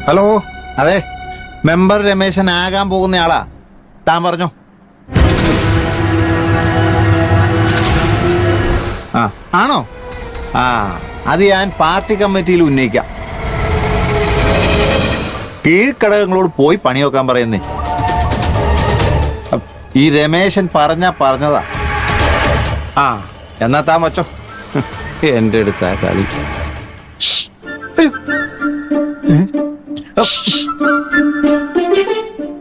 Hello, അതെ, member Rameshan ആകാൻ പോകുന്നയാളാ. താൻ പറഞ്ഞോ. ആ, ആണോ? ആ, അത് ഞാൻ പാർട്ടി കമ്മിറ്റിയിൽ ഉന്നയിക്കാം. കീഴ്ഘടകങ്ങളോട് പോയി പണി നോക്കാൻ പറയുന്നേ. ഈ രമേശൻ പറഞ്ഞതാ. ആ, എന്നാ താൻ വച്ചോ. എന്റെ അടുത്താ കളി.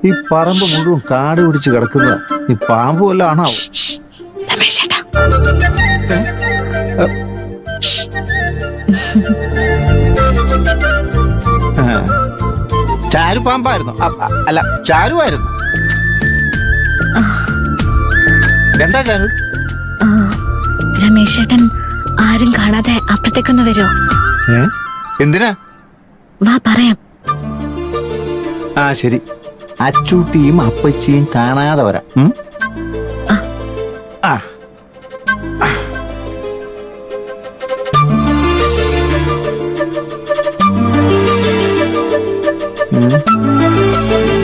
ഈ പറമ്പ് മുഴുവൻ കാട് പിടിച്ച് കിടക്കുന്ന ഈ പാമ്പ് വല്ല ആണോ? ചാരു പാമ്പായിരുന്നു? അല്ല, ചാരുവായിരുന്നു. എന്താ ചാരു? രമേശ് ചേട്ടൻ ആരും കാണാതെ അപ്പുറത്തേക്കൊന്ന് വരുമോ? എന്തിനാ? വാ, പറയാം. ആ, ശരി. അച്ചൂട്ടിയും അപ്പച്ചിയും കാണാതെ വരാം.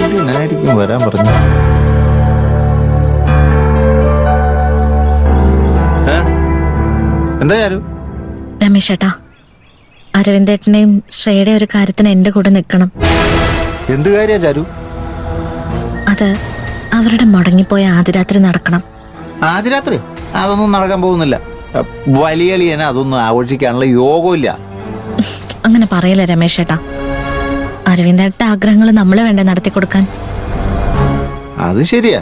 എന്തിനായിരിക്കും വരാൻ പറഞ്ഞു? എന്താ ചാരു? രമേശ് ചേട്ടാ, അരവിന്ദേട്ടനെയും ശ്രേയുടെ ഒരു കാര്യത്തിന് എന്റെ കൂടെ നിൽക്കണം. എന്ത് കാര്യാ ചാരു? അത് അവരുടെ മുടങ്ങിപ്പോയ ആദ്യരാത്രി നടക്കണം. ആദ്യരാത്രി? അതൊന്നും നടക്കാൻ പോകുന്നില്ല. വലിയളിയനെ അതൊന്നും ആഘോഷിക്കാനുള്ള യോഗമില്ല. അങ്ങനെ പറയല്ലേ രമേശ് ചേട്ടാ. അരവിന്ദേട്ടന്റെ ആഗ്രഹങ്ങൾ നമ്മളെ വേണ്ടേ നടത്തി കൊടുക്കാൻ? അത് ശരിയാ.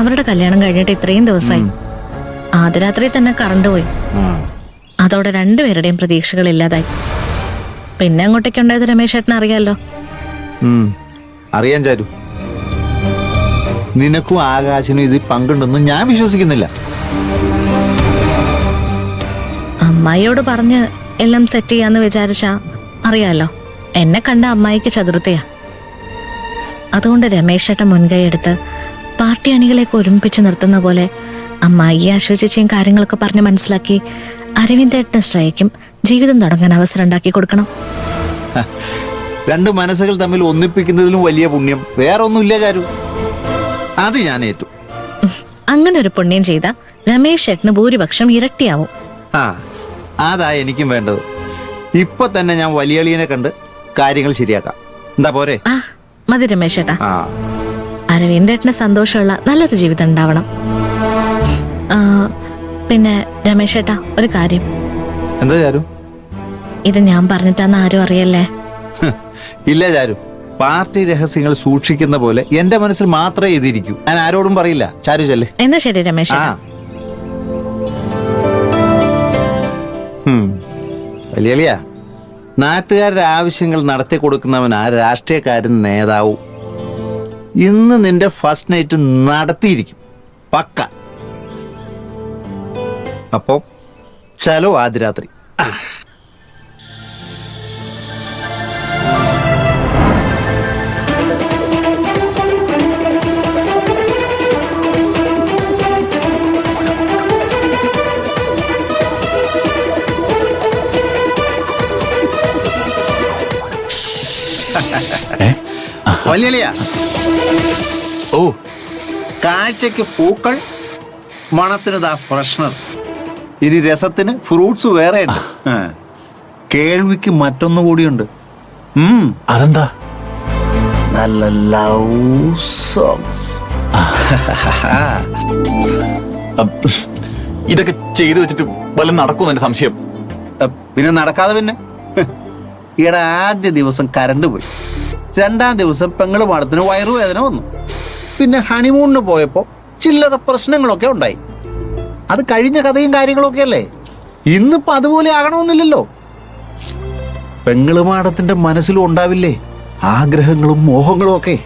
അവരുടെ കല്യാണം കഴിഞ്ഞിട്ട് ഇത്രയും ദിവസമായി. ആദ്യരാത്രി തന്നെ കറണ്ട് പോയി. അതോടെ രണ്ടുപേരുടെയും പ്രതീക്ഷകൾ ഇല്ലാതായി. പിന്നെ അങ്ങോട്ടേക്കുണ്ടായത് രമേശ് ചേട്ടന് അറിയാലോ. അറിയാൻ ചാരു. നിനക്കും ആകാശിനും ഇതിൽ പങ്കുണ്ടെന്ന് ഞാൻ വിശ്വസിക്കുന്നില്ല. അമ്മായിയോട് പറഞ്ഞ് എല്ലാം സെറ്റ് ചെയ്യാന്ന് വിചാരിച്ചാ അറിയാലോ, എന്നെ കണ്ട അമ്മായിക്ക് ചതുർത്ഥിയാ. അതുകൊണ്ട് രമേശ് ചേട്ടൻ മുൻകൈ എടുത്ത് പാർട്ടി അണികളെയൊക്കെ ഒരുമിപ്പിച്ച് നിർത്തുന്ന പോലെ അമ്മായിയെ ആശ്വസിച്ചും കാര്യങ്ങളൊക്കെ പറഞ്ഞ് മനസ്സിലാക്കി അരവിന്ദേട്ടനും ശ്രേയയ്ക്കും ജീവിതം തുടങ്ങാൻ അവസരം ഉണ്ടാക്കി കൊടുക്കണം. രണ്ട് മനസ്സുകൾ തമ്മിൽ ഒന്നിപ്പിക്കുന്നതിലും വലിയ പുണ്യം വേറെ ഒന്നുമില്ല ചാരു. അത് ഞാൻ ഏറ്റു. അങ്ങനെ ഒരു പുണ്യം ചെയ്ത രമേശ് ചേട്ടന് ഭൂരിപക്ഷം ഇരട്ടിയാവും. ആ, അതാ എനിക്കും വേണ്ടത്. ഇപ്പൊ തന്നെ ഞാൻ വലിയളിയനെ കണ്ട് കാര്യങ്ങൾ ശരിയാക്കാം. എന്താ പോരെ? ആ, മതി രമേശ് ചേട്ടാ. അരവിന്ദേട്ടന് സന്തോഷമുള്ള നല്ലൊരു ജീവിതം ഉണ്ടാവണം. പിന്നെ രമേശ് ചേട്ടാ, ഒരു കാര്യം. എന്താ ചാരു? ഇത് ഞാൻ പറഞ്ഞിട്ടാന്ന് ആരും അറിയല്ലേ? ഇല്ല ചാരു, പാർട്ടി രഹസ്യങ്ങൾ സൂക്ഷിക്കുന്ന പോലെ എന്റെ മനസ്സിൽ മാത്രമേ എഴുതിയിരിക്കൂ. ഞാൻ ആരോടും പറയില്ല. ചാരു ചെല്ലേ. എന്നാ ശരി രമേശ്. വലിയളിയാ, നാട്ടുകാരുടെ ആവശ്യങ്ങൾ നടത്തി കൊടുക്കുന്നവനാ രാഷ്ട്രീയക്കാരൻ നേതാവും. ഇന്ന് നിന്റെ ഫസ്റ്റ് നൈറ്റ് നടത്തിയിരിക്കും പക്ക. അപ്പൊ ചലോ ആദ്യരാത്രി. വലിയളിയാ, ഓ, കാഴ്ചക്ക് പൂക്കൾ, മണത്തിനതാ ഫ്രഷ്നർ. ഇനി രസത്തിന് ഫ്രൂട്ട്സ് വേറെ ഉണ്ട്. കേൾവിക്ക് മറ്റൊന്നുകൂടിയുണ്ട്. അതെന്താ? നല്ല ലവ് സോങ്സ്. ഇതൊക്കെ ചെയ്തു വെച്ചിട്ട് വല്ലതും നടക്കുമെന്ന് എന്റെ സംശയം. പിന്നെ നടക്കാതെ പിന്നെ? ഈയിടെ ആദ്യ ദിവസം കരണ്ട് പോയി, രണ്ടാം ദിവസം പെങ്ങള് മാടത്തിന് വയറുവേദന വന്നു, പിന്നെ ഹണിമൂണിന് പോയപ്പോ ചില്ലറ പ്രശ്നങ്ങളൊക്കെ ഉണ്ടായി. അത് കഴിഞ്ഞ കഥയും കാര്യങ്ങളൊക്കെ അല്ലേ. ഇന്നിപ്പോ അതുപോലെ ആകണമെന്നില്ലല്ലോ. പെങ്ങള് മാടത്തിന്റെ മനസ്സിലും ഉണ്ടാവില്ലേ ആഗ്രഹങ്ങളും മോഹങ്ങളും ഒക്കെ?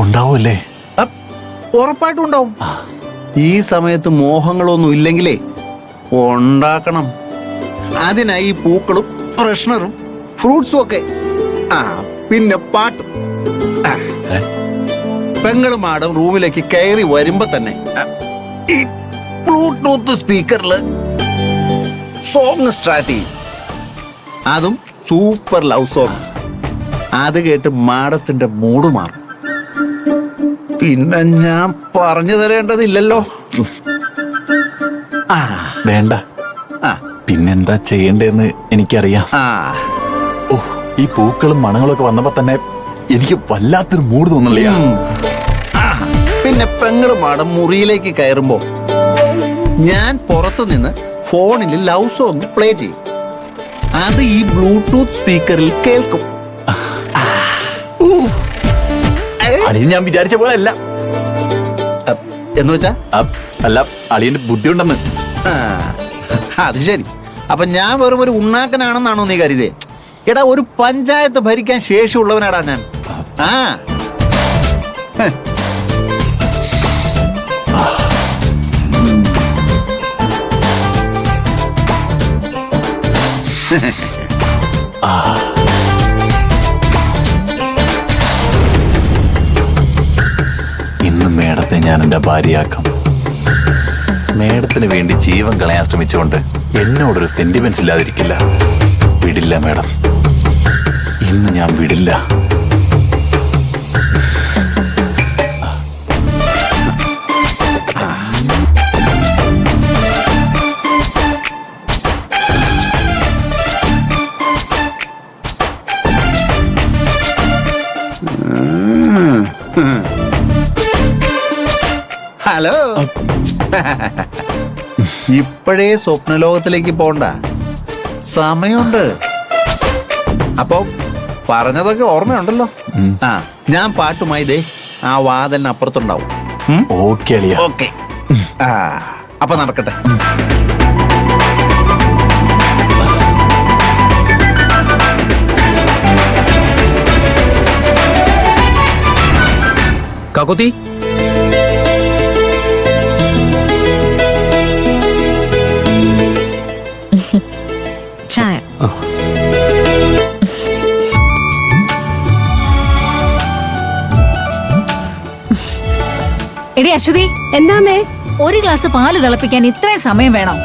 ഉണ്ടാവൂല്ലേ? ഉറപ്പായിട്ടും ഉണ്ടാവും. ഈ സമയത്ത് മോഹങ്ങളൊന്നും ഇല്ലെങ്കിലേ ഉണ്ടാക്കണം. അതിനായി പൂക്കളും ഫ്രഷ്നറും ഫ്രൂട്ട്സും ഒക്കെ. പിന്നെ പാട്ടും. പെങ്ങളും മാടും റൂമിലേക്ക് കയറി വരുമ്പോ തന്നെ ഈ ബ്ലൂടൂത്ത് സ്പീക്കറിൽ സോങ് സ്റ്റാർട്ട് ചെയ്യും. അതും സൂപ്പർ ലവ് സോങ്. അത് കേട്ട് മാഡത്തിന്റെ മൂഡ് മാറും. പിന്നെ ഞാൻ പറഞ്ഞു തരേണ്ടതില്ലല്ലോ. ആ വേണ്ട, ആ പിന്നെന്താ ചെയ്യണ്ടേന്ന് എനിക്കറിയാം. ആ ഓ, ഈ പൂക്കളും മണങ്ങളും ഒക്കെ വന്നപ്പോ തന്നെ എനിക്ക് വല്ലാത്തൊരു മൂഡ് തോന്നില്ല. പിന്നെ പെങ്ങള് മാഡം മുറിയിലേക്ക് കയറുമ്പോ ഞാൻ പുറത്തു നിന്ന് ഫോണിൽ ലവ് സോങ് പ്ലേ ചെയ്യും. അത് ഈ ബ്ലൂടൂത്ത് സ്പീക്കറിൽ കേൾക്കും. അളിയൻ ഞാൻ വിചാരിച്ച പോലെ അല്ല. എന്ന് വെച്ചാ അല്ല, അളിയന്റെ ബുദ്ധിയുണ്ടെന്ന്. അത് ശരി. അപ്പൊ ഞാൻ വെറും ഒരു ഉണ്ണാക്കനാണെന്നാണോ നീ കരുതേ? എടാ, ഒരു പഞ്ചായത്ത് ഭരിക്കാൻ ശേഷിയുള്ളവനാടാ ഞാൻ. ആ ഇന്ന് മേഡത്തെ ഞാൻ എന്റെ ഭാര്യയാക്കാം. മേഡത്തിന് വേണ്ടി ജീവൻ കളയാൻ ശ്രമിച്ചുകൊണ്ട് എന്നോടൊരു സെന്റിമെന്റ്സ് ഇല്ലാതിരിക്കില്ല. വിടില്ല മേഡം, ഇന്ന് ഞാൻ വിടില്ല. ഹലോ. ഇപ്പോഴേ സ്വപ്നലോകത്തിലേക്ക് പോണ്ട, സമയമുണ്ട്. അപ്പൊ പറഞ്ഞതൊക്കെ ഓർമ്മയുണ്ടല്ലോ. ആ, ഞാൻ പാട്ടുമായി ദേ ആ വാതിലിന് അപ്പുറത്തുണ്ടാവും. ഓക്കെ അളിയ. ഓക്കെ. ആ, അപ്പൊ നടക്കട്ടെ. കാക്കോത്തി, ചായ. എടി അശ്വതി, എന്താമേ? ഒരു ഗ്ലാസ് പാല് തിളപ്പിക്കാൻ ഇത്രയും സമയം വേണം?